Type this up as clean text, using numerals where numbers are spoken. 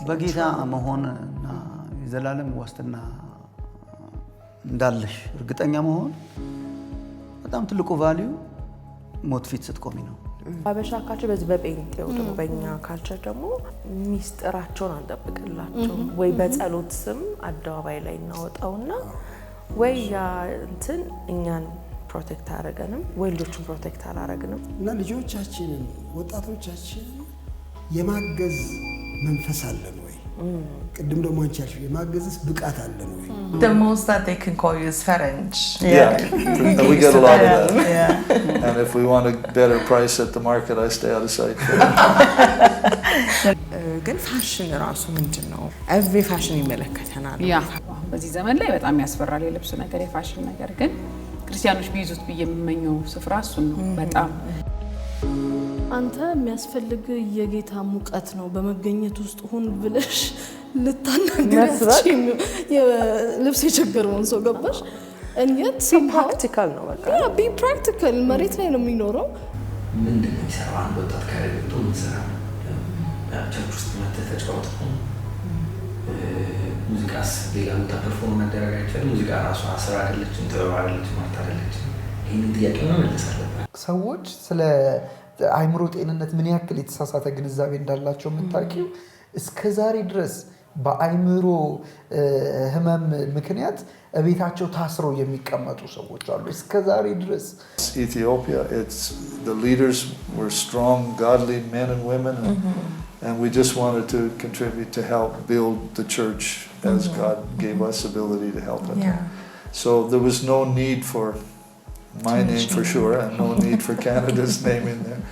በጌታ መሆንና የዘላለም ዋስትና እንዳለሽ እርግጠኛ መሆን በጣም ትልቁ ቫልዩ ሞት ፊት ስትቆሚ ነው። አበሻ ካልቸር በዚህ በጴንጤው ደግሞ በእኛ ካልቸር ደግሞ ሚስጥራቸውን አንጠብቅላቸው ወይ በጸሎት ስም አደባባይ ላይ እናወጣውና ወይ ያ እንትን እኛን ፕሮቴክት አያረገንም ወይ ልጆቹን ፕሮቴክት አላረግንም እና ልጆቻችንን ወጣቶቻችንን የማገዝ መንፈስ አለን ወይ? ቅድም ደግሞ አንቺ ያልሽው የማገዝስ ብቃት አለን ወይ? The most that they can call you is Ferenc. And we get a lot of that. Yeah. And if we want a better price at the market, I stay out of sight. ግን ፋሽን ራሱ ምንድነው? ኤቭሪ ፋሽን ይመለከተናል። ያ በዚህ ዘመን ላይ በጣም ያስፈራል የልብስ ነገር የፋሽን ነገር ግን ክርስቲያኖች ቢይዙት በየመመኘው ስፍራ እሱ ነው በጣም አንተ የሚያስፈልግ የጌታ ሙቀት ነው በመገኘት ውስጥ ሁን ብለሽ ልታናገራች የልብስ የቸገረውን ሰው ገባሽ እንየት ፕራክቲካል ነው በቃ ያ ቢ ፕራክቲካል መሬት ላይ ነው የሚኖረው ምንድነው የሚሰራው አንድ ወጣት ካረገጡ ምንሰራ ቸርች ውስጥ ተጫውቶ ሙዚቃስ ሌላ ቦታ ፐርፎርም ማድረግ አይቻልም ሙዚቃ ራሷ ስራ አይደለችም ጥበብ አይደለችም ማርታ አይደለችም ይሄን ጥያቄ መመለስ አለበት ሰዎች ስለ አይምሮ ጤንነት ምን ያክል የተሳሳተ ግንዛቤ እንዳላቸው የምታውቂው እስከዛሬ ድረስ በአይምሮ ህመም ምክንያት እቤታቸው ታስረው የሚቀመጡ ሰዎች አሉ እስከዛሬ ድረስ Ethiopia, the leaders were strong, godly men and women, and we just wanted to contribute to help build the church as God gave us ability to help it. Yeah. So there was no need for my name for sure, and no need for Canada's name in there.